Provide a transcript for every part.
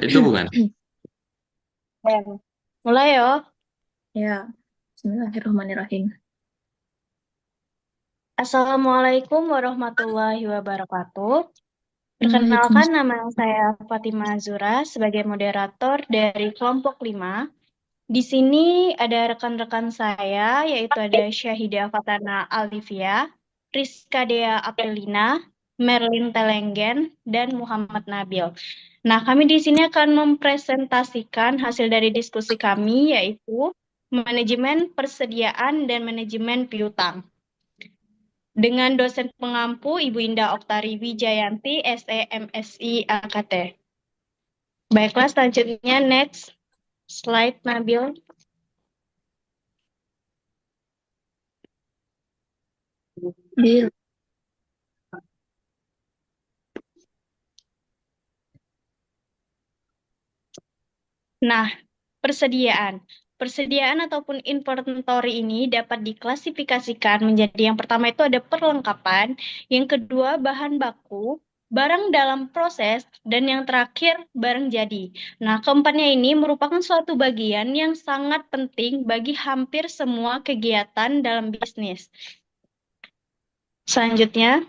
Itu bukan? Ben. Mulai ya. Ya, Bismillahirrahmanirrahim. Assalamualaikum warahmatullahi wabarakatuh. Perkenalkan, Waalaikumsalam. nama saya Fatima Azura sebagai moderator dari kelompok 5. Di sini ada rekan-rekan saya, yaitu ada Syahida Fatana Alivia, Rizka Dea Aprilina, Merlin Telenggen, dan Muhammad Nabil. Nah, kami di sini akan mempresentasikan hasil dari diskusi kami, yaitu manajemen persediaan dan manajemen piutang. Dengan dosen pengampu Ibu Indah Oktari Wijayanti, SE MSI AKT. Baiklah, selanjutnya next slide, Nabil. Bil. Nah, persediaan. Persediaan ataupun inventory ini dapat diklasifikasikan menjadi yang pertama itu ada perlengkapan, yang kedua bahan baku, barang dalam proses, dan yang terakhir barang jadi. Nah, keempatnya ini merupakan suatu bagian yang sangat penting bagi hampir semua kegiatan dalam bisnis. Selanjutnya,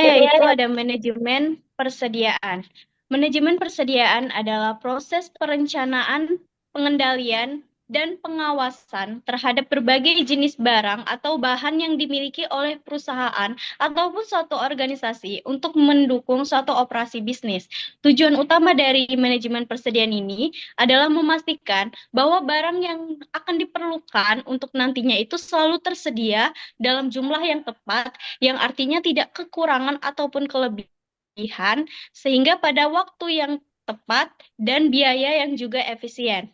yaitu ada manajemen persediaan. Manajemen persediaan adalah proses perencanaan, pengendalian, dan pengawasan terhadap berbagai jenis barang atau bahan yang dimiliki oleh perusahaan ataupun suatu organisasi untuk mendukung suatu operasi bisnis. Tujuan utama dari manajemen persediaan ini adalah memastikan bahwa barang yang akan diperlukan untuk nantinya itu selalu tersedia dalam jumlah yang tepat, yang artinya tidak kekurangan ataupun kelebihan, sehingga pada waktu yang tepat dan biaya yang juga efisien.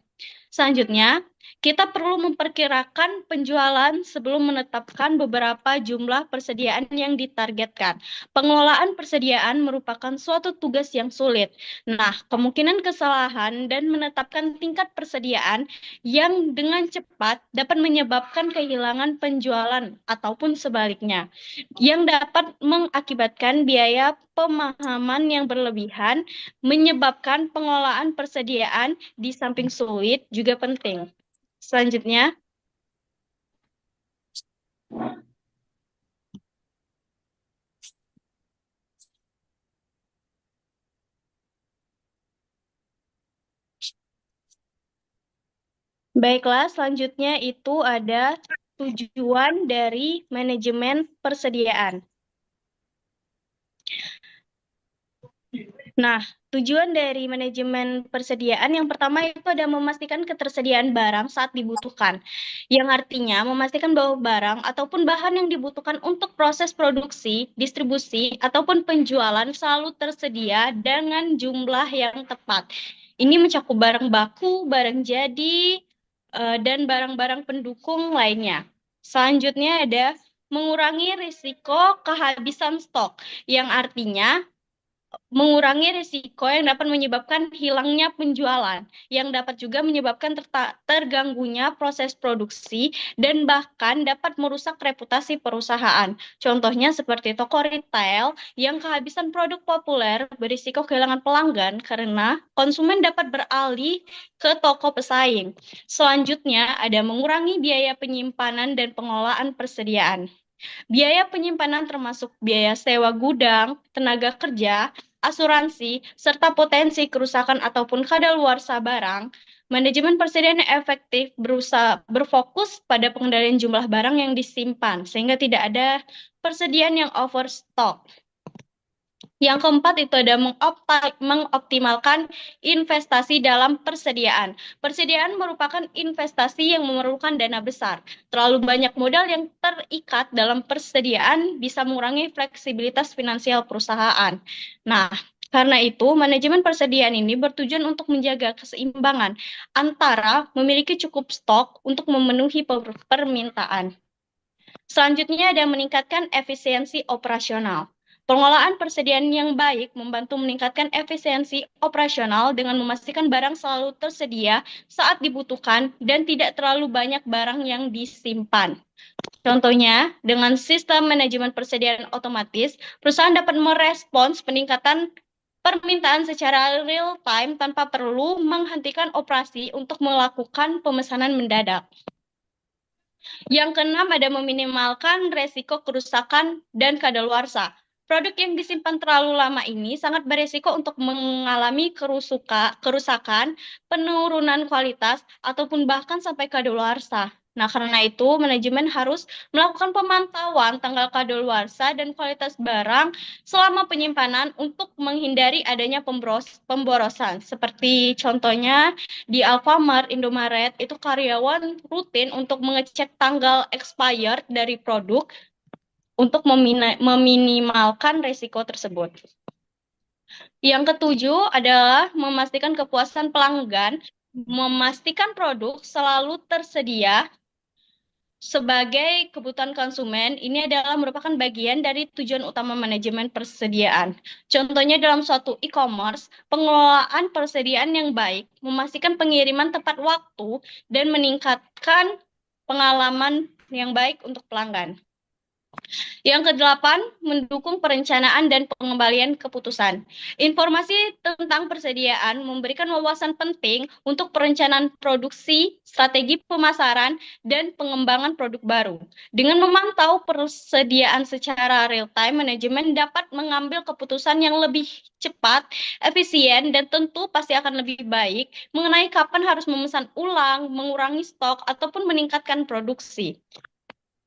Selanjutnya, kita perlu memperkirakan penjualan sebelum menetapkan beberapa jumlah persediaan yang ditargetkan. Pengelolaan persediaan merupakan suatu tugas yang sulit. Nah, kemungkinan kesalahan dan menetapkan tingkat persediaan yang dengan cepat dapat menyebabkan kehilangan penjualan ataupun sebaliknya, yang dapat mengakibatkan biaya pemahaman yang berlebihan, menyebabkan pengelolaan persediaan di samping sulit juga penting. Selanjutnya, baiklah, selanjutnya itu ada tujuan dari manajemen persediaan. Nah, tujuan dari manajemen persediaan yang pertama itu ada memastikan ketersediaan barang saat dibutuhkan. Yang artinya memastikan bahwa barang ataupun bahan yang dibutuhkan untuk proses produksi, distribusi, ataupun penjualan selalu tersedia dengan jumlah yang tepat. Ini mencakup barang baku, barang jadi, dan barang-barang pendukung lainnya. Selanjutnya ada mengurangi risiko kehabisan stok, yang artinya mengurangi risiko yang dapat menyebabkan hilangnya penjualan, yang dapat juga menyebabkan terganggunya proses produksi, dan bahkan dapat merusak reputasi perusahaan. Contohnya seperti toko retail yang kehabisan produk populer berisiko kehilangan pelanggan karena konsumen dapat beralih ke toko pesaing. Selanjutnya ada mengurangi biaya penyimpanan dan pengelolaan persediaan. Biaya penyimpanan termasuk biaya sewa gudang, tenaga kerja, asuransi, serta potensi kerusakan ataupun kadaluarsa barang. Manajemen persediaan yang efektif berusaha berfokus pada pengendalian jumlah barang yang disimpan, sehingga tidak ada persediaan yang overstock. Yang keempat itu ada mengoptimalkan investasi dalam persediaan. Persediaan merupakan investasi yang memerlukan dana besar. Terlalu banyak modal yang terikat dalam persediaan bisa mengurangi fleksibilitas finansial perusahaan. Nah, karena itu, manajemen persediaan ini bertujuan untuk menjaga keseimbangan antara memiliki cukup stok untuk memenuhi permintaan. Selanjutnya ada meningkatkan efisiensi operasional. Pengelolaan persediaan yang baik membantu meningkatkan efisiensi operasional dengan memastikan barang selalu tersedia saat dibutuhkan dan tidak terlalu banyak barang yang disimpan. Contohnya, dengan sistem manajemen persediaan otomatis, perusahaan dapat merespons peningkatan permintaan secara real time tanpa perlu menghentikan operasi untuk melakukan pemesanan mendadak. Yang keenam ada meminimalkan resiko kerusakan dan kadaluarsa. Produk yang disimpan terlalu lama ini sangat beresiko untuk mengalami kerusakan, penurunan kualitas, ataupun bahkan sampai kadaluarsa. Nah, karena itu manajemen harus melakukan pemantauan tanggal kadaluarsa dan kualitas barang selama penyimpanan untuk menghindari adanya pemborosan. Seperti contohnya di Alfamart, Indomaret, itu karyawan rutin untuk mengecek tanggal expired dari produk untuk meminimalkan resiko tersebut. Yang ketujuh adalah memastikan kepuasan pelanggan, memastikan produk selalu tersedia sebagai kebutuhan konsumen. Ini adalah merupakan bagian dari tujuan utama manajemen persediaan. Contohnya dalam suatu e-commerce, pengelolaan persediaan yang baik, memastikan pengiriman tepat waktu, dan meningkatkan pengalaman yang baik untuk pelanggan. Yang kedelapan, mendukung perencanaan dan pengembalian keputusan. Informasi tentang persediaan memberikan wawasan penting untuk perencanaan produksi, strategi pemasaran, dan pengembangan produk baru. Dengan memantau persediaan secara real-time, manajemen dapat mengambil keputusan yang lebih cepat, efisien, dan tentu pasti akan lebih baik mengenai kapan harus memesan ulang, mengurangi stok, ataupun meningkatkan produksi.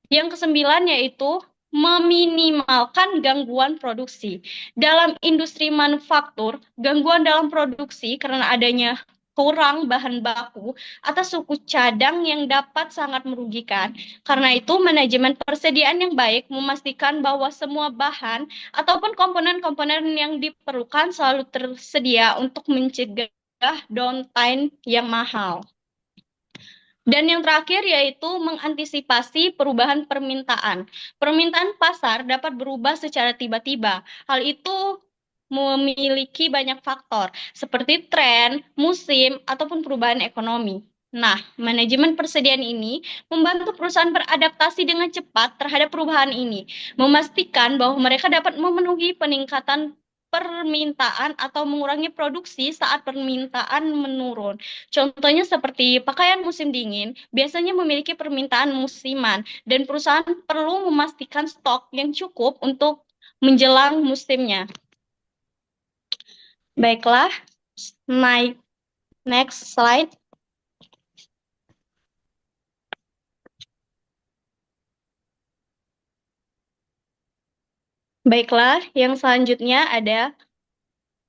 Yang kesembilan yaitu meminimalkan gangguan produksi. Dalam industri manufaktur, gangguan dalam produksi karena adanya kurang bahan baku atau suku cadang yang dapat sangat merugikan. Karena itu, manajemen persediaan yang baik memastikan bahwa semua bahan ataupun komponen-komponen yang diperlukan selalu tersedia untuk mencegah downtime yang mahal. Dan yang terakhir yaitu mengantisipasi perubahan permintaan. Permintaan pasar dapat berubah secara tiba-tiba. Hal itu memiliki banyak faktor, seperti tren, musim, ataupun perubahan ekonomi. Nah, manajemen persediaan ini membantu perusahaan beradaptasi dengan cepat terhadap perubahan ini, memastikan bahwa mereka dapat memenuhi peningkatan permintaan atau mengurangi produksi saat permintaan menurun. Contohnya seperti pakaian musim dingin biasanya memiliki permintaan musiman dan perusahaan perlu memastikan stok yang cukup untuk menjelang musimnya. Baiklah, next slide. Baiklah, yang selanjutnya ada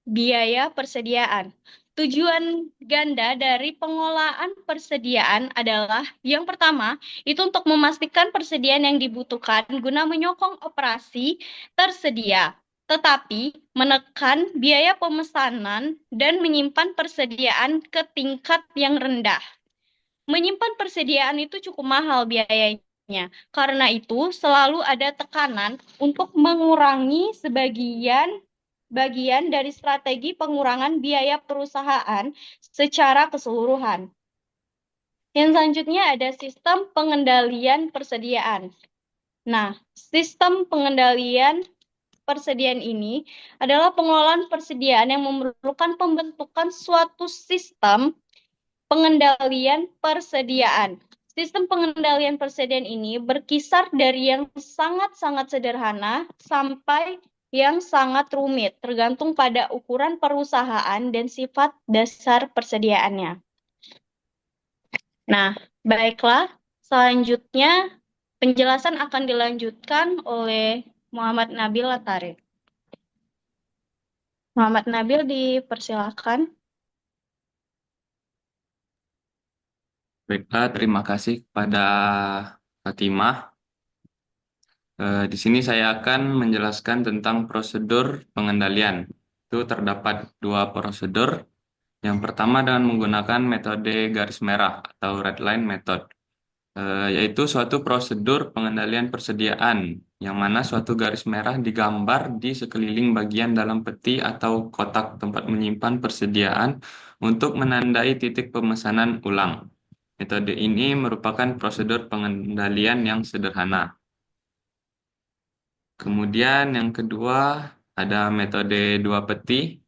biaya persediaan. Tujuan ganda dari pengelolaan persediaan adalah yang pertama, itu untuk memastikan persediaan yang dibutuhkan guna menyokong operasi tersedia, tetapi menekan biaya pemesanan dan menyimpan persediaan ke tingkat yang rendah. Menyimpan persediaan itu cukup mahal biayanya. Karena itu, selalu ada tekanan untuk mengurangi bagian dari strategi pengurangan biaya perusahaan secara keseluruhan. Yang selanjutnya ada sistem pengendalian persediaan. Nah, sistem pengendalian persediaan ini adalah pengelolaan persediaan yang memerlukan pembentukan suatu sistem pengendalian persediaan. Sistem pengendalian persediaan ini berkisar dari yang sangat-sangat sederhana sampai yang sangat rumit, tergantung pada ukuran perusahaan dan sifat dasar persediaannya. Nah, baiklah, selanjutnya penjelasan akan dilanjutkan oleh Muhammad Nabil Latari. Muhammad Nabil, dipersilakan. Baiklah, terima kasih kepada Fatimah. Di sini saya akan menjelaskan tentang prosedur pengendalian. Itu terdapat dua prosedur. Yang pertama dengan menggunakan metode garis merah atau red line method. yaitu suatu prosedur pengendalian persediaan, yang mana suatu garis merah digambar di sekeliling bagian dalam peti atau kotak tempat menyimpan persediaan untuk menandai titik pemesanan ulang. Metode ini merupakan prosedur pengendalian yang sederhana. Kemudian yang kedua ada metode dua peti,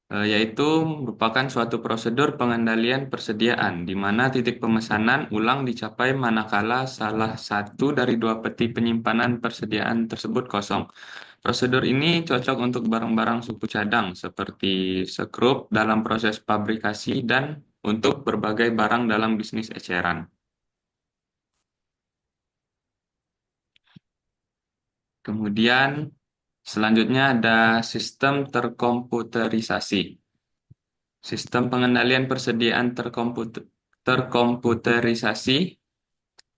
yaitu merupakan suatu prosedur pengendalian persediaan di mana titik pemesanan ulang dicapai manakala salah satu dari dua peti penyimpanan persediaan tersebut kosong. Prosedur ini cocok untuk barang-barang suku cadang seperti sekrup dalam proses pabrikasi dan untuk berbagai barang dalam bisnis eceran. Kemudian selanjutnya ada sistem terkomputerisasi. Sistem pengendalian persediaan terkomputerisasi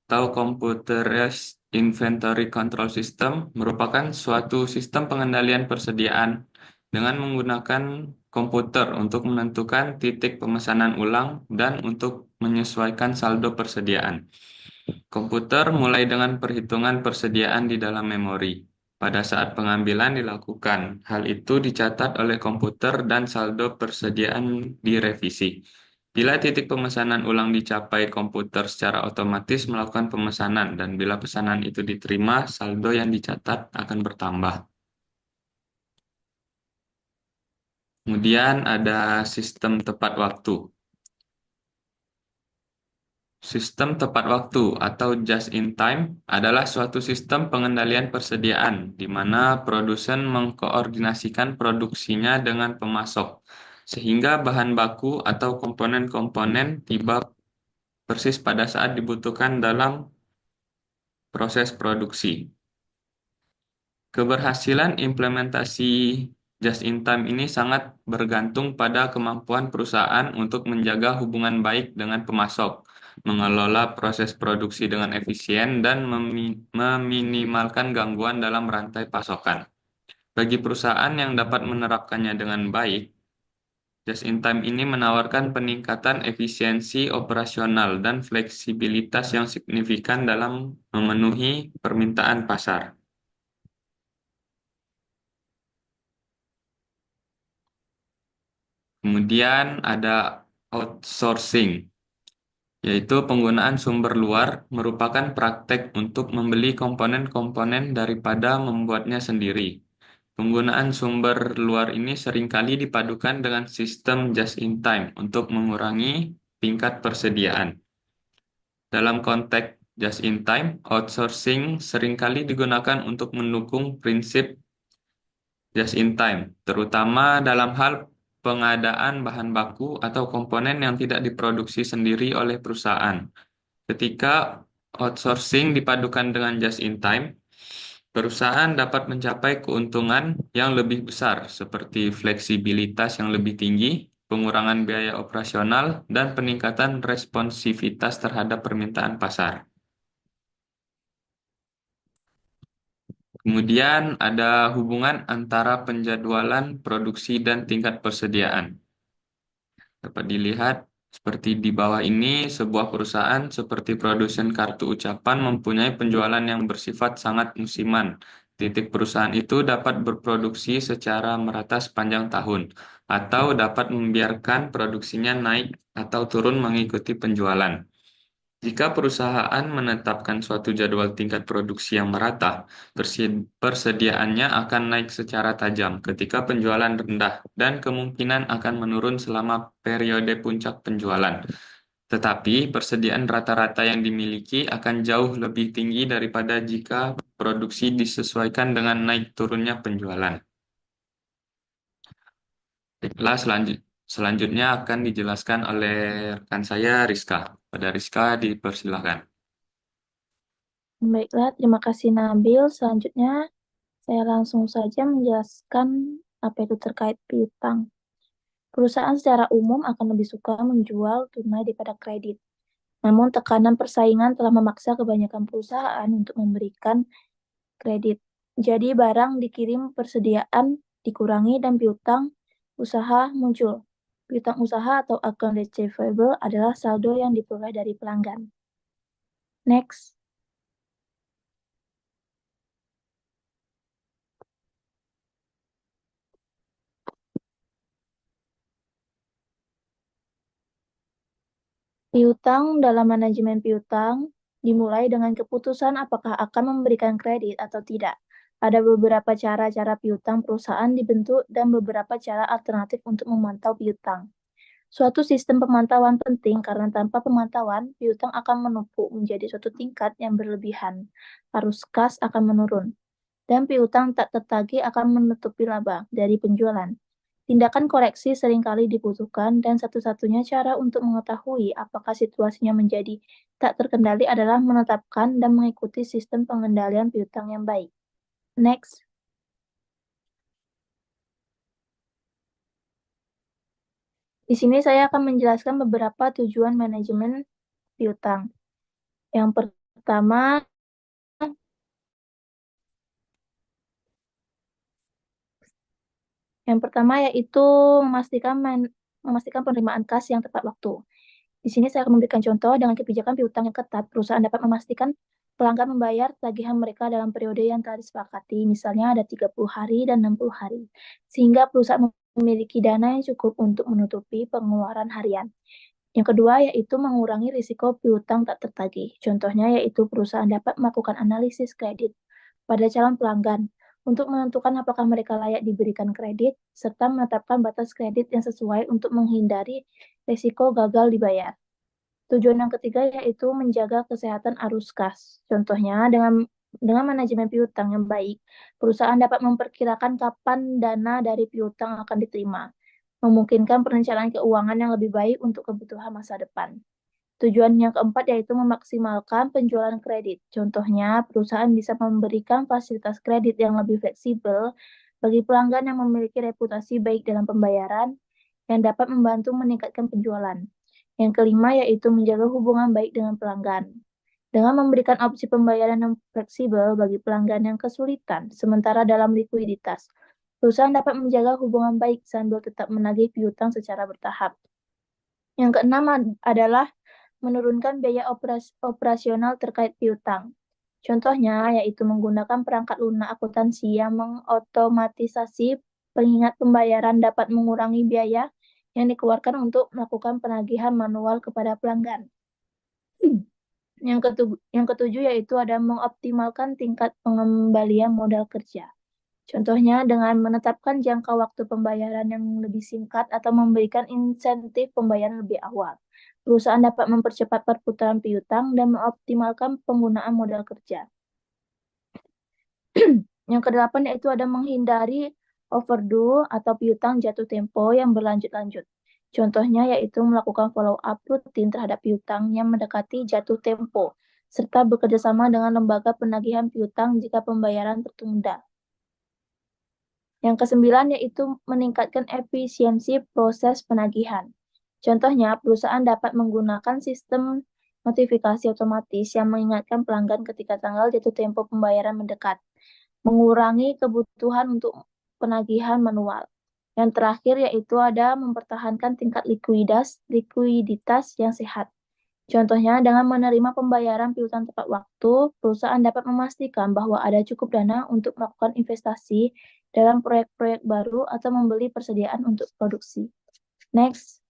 atau Computerized Inventory Control System merupakan suatu sistem pengendalian persediaan dengan menggunakan komputer untuk menentukan titik pemesanan ulang dan untuk menyesuaikan saldo persediaan. Komputer mulai dengan perhitungan persediaan di dalam memori. Pada saat pengambilan dilakukan, hal itu dicatat oleh komputer dan saldo persediaan direvisi. Bila titik pemesanan ulang dicapai, komputer secara otomatis melakukan pemesanan, dan bila pesanan itu diterima, saldo yang dicatat akan bertambah. Kemudian ada sistem tepat waktu. Sistem tepat waktu atau just in time adalah suatu sistem pengendalian persediaan di mana produsen mengkoordinasikan produksinya dengan pemasok, sehingga bahan baku atau komponen-komponen tiba persis pada saat dibutuhkan dalam proses produksi. Keberhasilan implementasi just in time ini sangat bergantung pada kemampuan perusahaan untuk menjaga hubungan baik dengan pemasok, mengelola proses produksi dengan efisien, dan meminimalkan gangguan dalam rantai pasokan. Bagi perusahaan yang dapat menerapkannya dengan baik, just in time ini menawarkan peningkatan efisiensi operasional dan fleksibilitas yang signifikan dalam memenuhi permintaan pasar. Kemudian ada outsourcing, yaitu penggunaan sumber luar merupakan praktek untuk membeli komponen-komponen daripada membuatnya sendiri. Penggunaan sumber luar ini seringkali dipadukan dengan sistem just in time untuk mengurangi tingkat persediaan. Dalam konteks just in time, outsourcing seringkali digunakan untuk mendukung prinsip just in time, terutama dalam hal pengadaan bahan baku atau komponen yang tidak diproduksi sendiri oleh perusahaan. Ketika outsourcing dipadukan dengan just in time, perusahaan dapat mencapai keuntungan yang lebih besar seperti fleksibilitas yang lebih tinggi, pengurangan biaya operasional, dan peningkatan responsivitas terhadap permintaan pasar. Kemudian ada hubungan antara penjadwalan produksi dan tingkat persediaan. Dapat dilihat seperti di bawah ini, sebuah perusahaan seperti produsen kartu ucapan mempunyai penjualan yang bersifat sangat musiman. Titik perusahaan itu dapat berproduksi secara merata sepanjang tahun, atau dapat membiarkan produksinya naik atau turun mengikuti penjualan. Jika perusahaan menetapkan suatu jadwal tingkat produksi yang merata, persediaannya akan naik secara tajam ketika penjualan rendah dan kemungkinan akan menurun selama periode puncak penjualan. Tetapi persediaan rata-rata yang dimiliki akan jauh lebih tinggi daripada jika produksi disesuaikan dengan naik turunnya penjualan. Baiklah, selanjutnya akan dijelaskan oleh rekan saya, Rizka. Pada Rizka, dipersilakan. Baiklah, terima kasih Nabil. Selanjutnya, saya langsung saja menjelaskan apa itu terkait piutang. Perusahaan secara umum akan lebih suka menjual tunai daripada kredit. Namun, tekanan persaingan telah memaksa kebanyakan perusahaan untuk memberikan kredit. Jadi, barang dikirim persediaan dikurangi dan piutang usaha muncul. Piutang usaha atau account receivable adalah saldo yang diperoleh dari pelanggan. Next. Piutang dalam manajemen piutang dimulai dengan keputusan apakah akan memberikan kredit atau tidak. Ada beberapa cara-cara piutang perusahaan dibentuk dan beberapa cara alternatif untuk memantau piutang. Suatu sistem pemantauan penting karena tanpa pemantauan, piutang akan menumpuk menjadi suatu tingkat yang berlebihan. Arus kas akan menurun, dan piutang tak tertagih akan menutupi laba dari penjualan. Tindakan koreksi seringkali dibutuhkan dan satu-satunya cara untuk mengetahui apakah situasinya menjadi tak terkendali adalah menetapkan dan mengikuti sistem pengendalian piutang yang baik. Next. Di sini saya akan menjelaskan beberapa tujuan manajemen piutang. Yang pertama, yaitu memastikan penerimaan kas yang tepat waktu. Di sini saya akan memberikan contoh dengan kebijakan piutang yang ketat, perusahaan dapat memastikan pelanggan membayar tagihan mereka dalam periode yang telah disepakati, misalnya ada 30 hari dan 60 hari, sehingga perusahaan memiliki dana yang cukup untuk menutupi pengeluaran harian. Yang kedua yaitu mengurangi risiko piutang tak tertagih. Contohnya yaitu perusahaan dapat melakukan analisis kredit pada calon pelanggan untuk menentukan apakah mereka layak diberikan kredit, serta menetapkan batas kredit yang sesuai untuk menghindari risiko gagal dibayar. Tujuan yang ketiga yaitu menjaga kesehatan arus kas. Contohnya, dengan manajemen piutang yang baik, perusahaan dapat memperkirakan kapan dana dari piutang akan diterima, memungkinkan perencanaan keuangan yang lebih baik untuk kebutuhan masa depan. Tujuan yang keempat yaitu memaksimalkan penjualan kredit. Contohnya, perusahaan bisa memberikan fasilitas kredit yang lebih fleksibel bagi pelanggan yang memiliki reputasi baik dalam pembayaran yang dapat membantu meningkatkan penjualan. Yang kelima yaitu menjaga hubungan baik dengan pelanggan. Dengan memberikan opsi pembayaran yang fleksibel bagi pelanggan yang kesulitan, sementara dalam likuiditas, perusahaan dapat menjaga hubungan baik sambil tetap menagih piutang secara bertahap. Yang keenam adalah menurunkan biaya operasional terkait piutang. Contohnya yaitu menggunakan perangkat lunak akuntansi yang mengotomatisasi pengingat pembayaran dapat mengurangi biaya yang dikeluarkan untuk melakukan penagihan manual kepada pelanggan. Yang ketujuh yaitu ada mengoptimalkan tingkat pengembalian modal kerja. Contohnya dengan menetapkan jangka waktu pembayaran yang lebih singkat atau memberikan insentif pembayaran lebih awal. Perusahaan dapat mempercepat perputaran piutang dan mengoptimalkan penggunaan modal kerja. Yang kedelapan yaitu ada menghindari overdue atau piutang jatuh tempo yang berlanjut-lanjut. Contohnya yaitu melakukan follow-up rutin terhadap piutang yang mendekati jatuh tempo, serta bekerjasama dengan lembaga penagihan piutang jika pembayaran tertunda. Yang kesembilan yaitu meningkatkan efisiensi proses penagihan. Contohnya, perusahaan dapat menggunakan sistem notifikasi otomatis yang mengingatkan pelanggan ketika tanggal jatuh tempo pembayaran mendekat, mengurangi kebutuhan untuk penagihan manual. Yang terakhir yaitu ada mempertahankan tingkat likuiditas yang sehat. Contohnya, dengan menerima pembayaran piutang tepat waktu, perusahaan dapat memastikan bahwa ada cukup dana untuk melakukan investasi dalam proyek-proyek baru atau membeli persediaan untuk produksi. Next.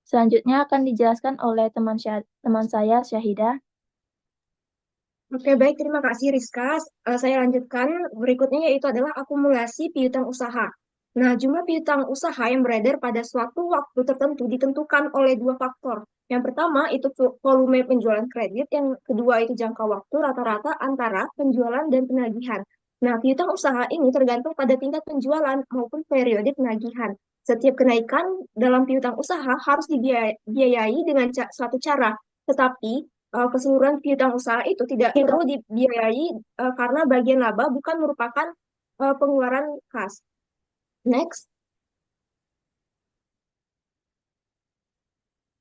Selanjutnya akan dijelaskan oleh teman saya, Syahidah. Oke, baik. Terima kasih, Rizka. Saya lanjutkan. Berikutnya yaitu adalah akumulasi piutang usaha. Nah, jumlah piutang usaha yang beredar pada suatu waktu tertentu ditentukan oleh dua faktor. Yang pertama itu volume penjualan kredit, yang kedua itu jangka waktu rata-rata antara penjualan dan penagihan. Nah, piutang usaha ini tergantung pada tingkat penjualan maupun periode penagihan. Setiap kenaikan dalam piutang usaha harus dibiayai dengan suatu cara, tetapi keseluruhan piutang usaha itu tidak perlu dibiayai karena bagian laba bukan merupakan pengeluaran kas. Next.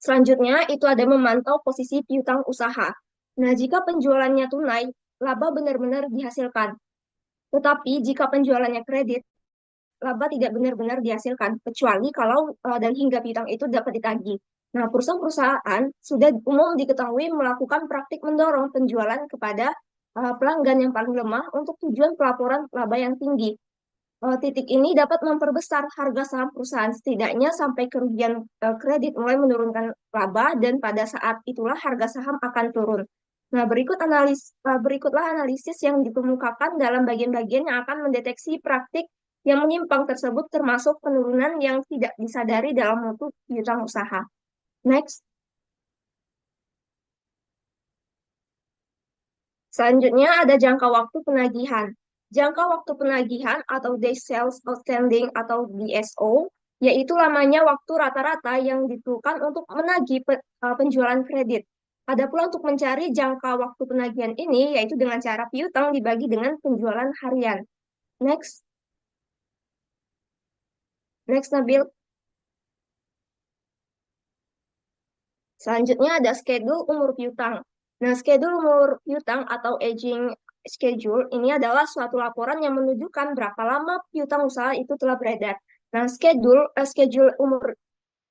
Selanjutnya itu ada memantau posisi piutang usaha. Nah, jika penjualannya tunai, laba benar-benar dihasilkan. Tetapi jika penjualannya kredit, laba tidak benar-benar dihasilkan, kecuali kalau dan hingga piutang itu dapat ditagih. Nah, perusahaan-perusahaan sudah umum diketahui melakukan praktik mendorong penjualan kepada pelanggan yang paling lemah untuk tujuan pelaporan laba yang tinggi. Titik ini dapat memperbesar harga saham perusahaan setidaknya sampai kerugian kredit mulai menurunkan laba dan pada saat itulah harga saham akan turun. Nah, berikutlah analisis yang dikemukakan dalam bagian-bagian yang akan mendeteksi praktik yang menyimpang tersebut termasuk penurunan yang tidak disadari dalam mutu piutang usaha. Next. Selanjutnya ada jangka waktu penagihan. Jangka waktu penagihan atau Day Sales Outstanding atau DSO, yaitu lamanya waktu rata-rata yang diperlukan untuk menagih penjualan kredit. Ada pula untuk mencari jangka waktu penagihan ini, yaitu dengan cara piutang dibagi dengan penjualan harian. Next. Next, Nabil. Selanjutnya ada schedule umur piutang. Nah, schedule umur piutang atau aging schedule ini adalah suatu laporan yang menunjukkan berapa lama piutang usaha itu telah beredar. Nah, schedule umur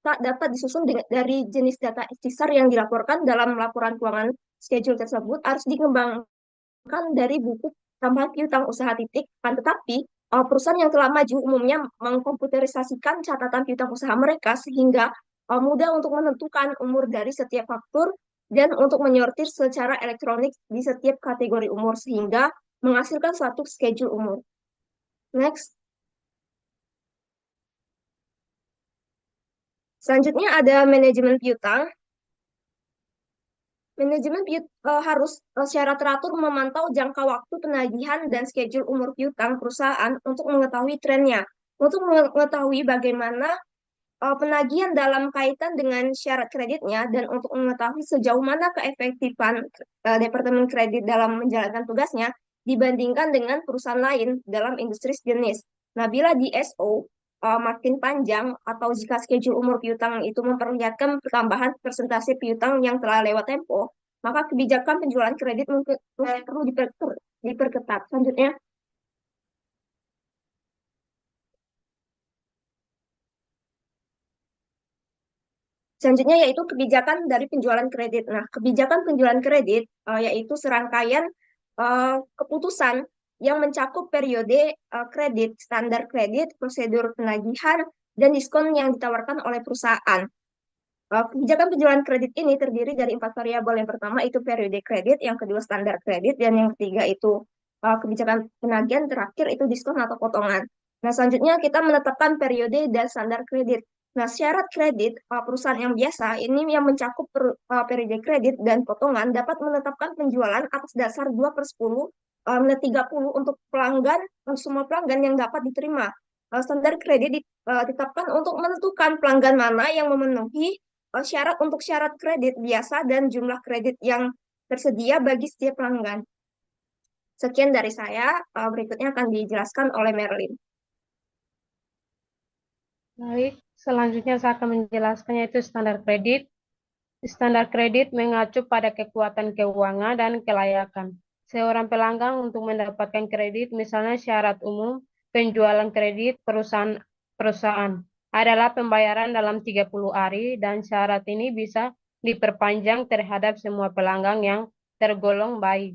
tak dapat disusun dari jenis data istisar yang dilaporkan dalam laporan keuangan. Schedule tersebut harus dikembangkan dari buku tambahan piutang usaha titik, tetapi perusahaan yang telah maju umumnya mengkomputerisasikan catatan piutang usaha mereka sehingga mudah untuk menentukan umur dari setiap faktur dan untuk menyortir secara elektronik di setiap kategori umur sehingga menghasilkan suatu schedule umur. Next. Selanjutnya ada manajemen piutang. Manajemen harus secara teratur memantau jangka waktu penagihan dan schedule umur piutang perusahaan untuk mengetahui trennya. Untuk mengetahui bagaimana penagihan dalam kaitan dengan syarat kreditnya dan untuk mengetahui sejauh mana keefektifan Departemen Kredit dalam menjalankan tugasnya dibandingkan dengan perusahaan lain dalam industri sejenis. Nah, bila DSO makin panjang atau jika schedule umur piutang itu memperlihatkan pertambahan persentase piutang yang telah lewat tempo, maka kebijakan penjualan kredit mungkin perlu diperketat. Selanjutnya, Selanjutnya yaitu kebijakan dari penjualan kredit. Nah, kebijakan penjualan kredit yaitu serangkaian keputusan yang mencakup periode kredit, standar kredit, prosedur penagihan, dan diskon yang ditawarkan oleh perusahaan. Kebijakan penjualan kredit ini terdiri dari 4 variabel. Yang pertama itu periode kredit, yang kedua standar kredit, dan yang ketiga itu kebijakan penagihan, terakhir itu diskon atau potongan. Nah, selanjutnya kita menetapkan periode dan standar kredit. Nah, syarat kredit perusahaan yang biasa ini yang mencakup periode kredit dan potongan dapat menetapkan penjualan atas dasar 2/10 30 untuk pelanggan, semua pelanggan yang dapat diterima. Standar kredit ditetapkan untuk menentukan pelanggan mana yang memenuhi syarat untuk syarat kredit biasa dan jumlah kredit yang tersedia bagi setiap pelanggan. Sekian dari saya, berikutnya akan dijelaskan oleh Merlin. Baik, selanjutnya saya akan menjelaskan yaitu standar kredit. Standar kredit mengacu pada kekuatan keuangan dan kelayakan seorang pelanggan untuk mendapatkan kredit, misalnya syarat umum penjualan kredit perusahaan adalah pembayaran dalam 30 hari dan syarat ini bisa diperpanjang terhadap semua pelanggan yang tergolong baik,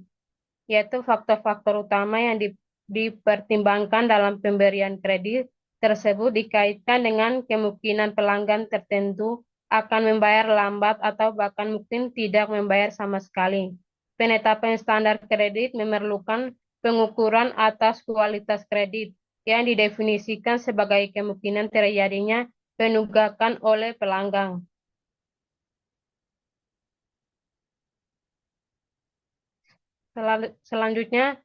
yaitu faktor-faktor utama yang dipertimbangkan dalam pemberian kredit tersebut dikaitkan dengan kemungkinan pelanggan tertentu akan membayar lambat atau bahkan mungkin tidak membayar sama sekali. Penetapan standar kredit memerlukan pengukuran atas kualitas kredit yang didefinisikan sebagai kemungkinan terjadinya penunggakan oleh pelanggan. Selanjutnya,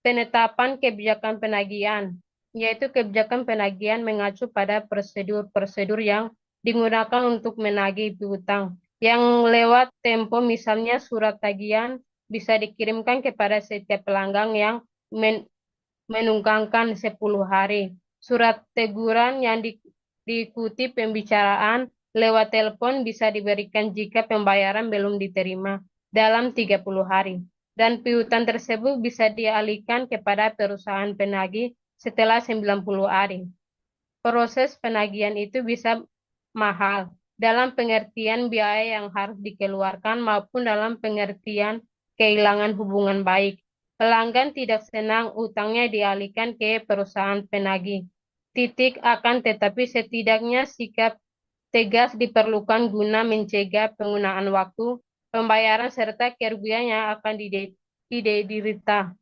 penetapan kebijakan penagihan, yaitu kebijakan penagihan mengacu pada prosedur-prosedur yang digunakan untuk menagih piutang yang lewat tempo, misalnya surat tagihan bisa dikirimkan kepada setiap pelanggan yang menunggangkan 10 hari. Surat teguran yang diikuti pembicaraan lewat telepon bisa diberikan jika pembayaran belum diterima dalam 30 hari. Dan piutang tersebut bisa dialihkan kepada perusahaan penagih setelah 90 hari. Proses penagihan itu bisa mahal dalam pengertian biaya yang harus dikeluarkan maupun dalam pengertian kehilangan hubungan baik. Pelanggan tidak senang utangnya dialihkan ke perusahaan penagih. Tetapi setidaknya sikap tegas diperlukan guna mencegah penggunaan waktu pembayaran serta kerugian yang akan diderita.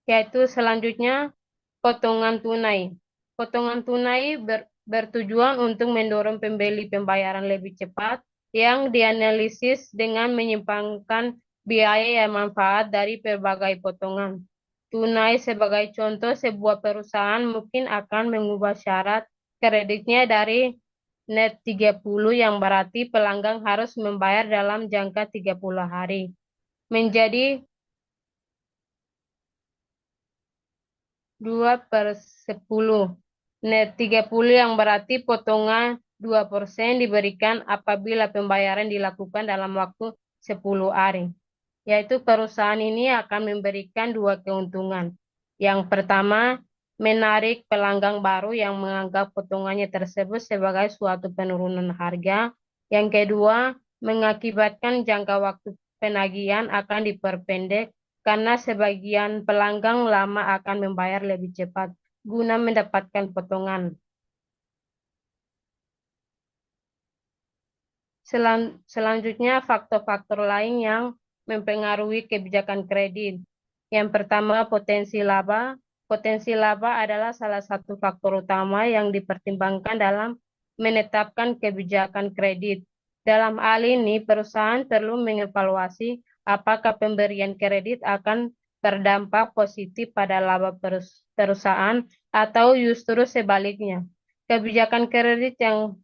Yaitu selanjutnya potongan tunai. Potongan tunai bertujuan untuk mendorong pembeli pembayaran lebih cepat yang dianalisis dengan menyimpangkan biaya yang manfaat dari berbagai potongan. Tunai sebagai contoh, sebuah perusahaan mungkin akan mengubah syarat kreditnya dari net 30 yang berarti pelanggan harus membayar dalam jangka 30 hari menjadi 2/10. Net 30 yang berarti potongan 2% diberikan apabila pembayaran dilakukan dalam waktu 10 hari. Yaitu perusahaan ini akan memberikan dua keuntungan. Yang pertama, menarik pelanggan baru yang menganggap potongannya tersebut sebagai suatu penurunan harga. Yang kedua, mengakibatkan jangka waktu penagihan akan diperpendek karena sebagian pelanggan lama akan membayar lebih cepat guna mendapatkan potongan. Selanjutnya, faktor-faktor lain yang mempengaruhi kebijakan kredit. Yang pertama, potensi laba. Potensi laba adalah salah satu faktor utama yang dipertimbangkan dalam menetapkan kebijakan kredit. Dalam hal ini, perusahaan perlu mengevaluasi apakah pemberian kredit akan berdampak positif pada laba perusahaan atau justru sebaliknya. Kebijakan kredit yang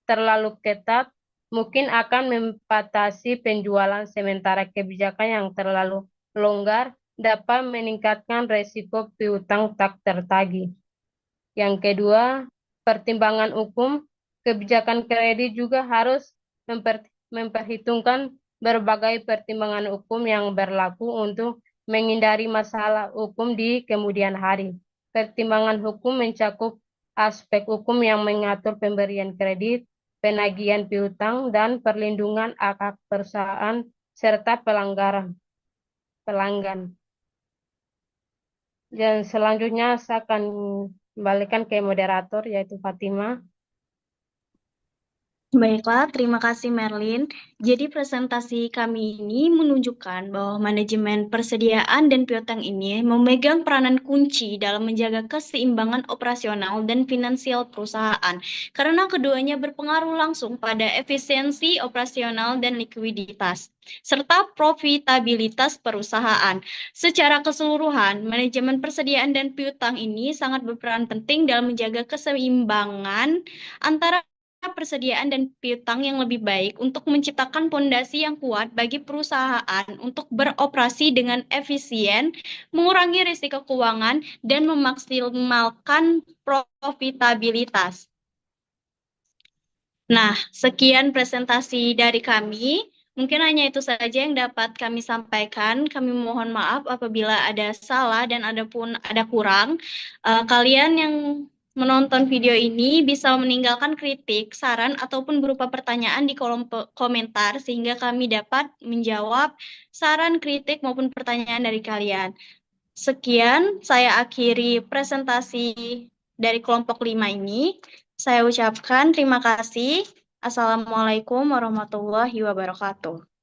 terlalu ketat mungkin akan membatasi penjualan, sementara kebijakan yang terlalu longgar dapat meningkatkan resiko piutang tak tertagih. Yang kedua, pertimbangan hukum. Kebijakan kredit juga harus memperhitungkan berbagai pertimbangan hukum yang berlaku untuk menghindari masalah hukum di kemudian hari. Pertimbangan hukum mencakup aspek hukum yang mengatur pemberian kredit, penagihan piutang, dan perlindungan hak perusahaan serta pelanggan. Dan selanjutnya saya akan kembalikan ke moderator yaitu Fatima. Baiklah, terima kasih Merlin. Jadi presentasi kami ini menunjukkan bahwa manajemen persediaan dan piutang ini memegang peranan kunci dalam menjaga keseimbangan operasional dan finansial perusahaan, karena keduanya berpengaruh langsung pada efisiensi operasional dan likuiditas, serta profitabilitas perusahaan. Secara keseluruhan, manajemen persediaan dan piutang ini sangat berperan penting dalam menjaga keseimbangan antara persediaan dan piutang yang lebih baik untuk menciptakan fondasi yang kuat bagi perusahaan untuk beroperasi dengan efisien, mengurangi risiko keuangan, dan memaksimalkan profitabilitas. Nah, sekian presentasi dari kami. Mungkin hanya itu saja yang dapat kami sampaikan. Kami mohon maaf apabila ada salah dan ada kurang. Kalian yang menonton video ini bisa meninggalkan kritik, saran, ataupun berupa pertanyaan di kolom komentar sehingga kami dapat menjawab saran, kritik, maupun pertanyaan dari kalian. Sekian, saya akhiri presentasi dari kelompok 5 ini. Saya ucapkan terima kasih. Assalamualaikum warahmatullahi wabarakatuh.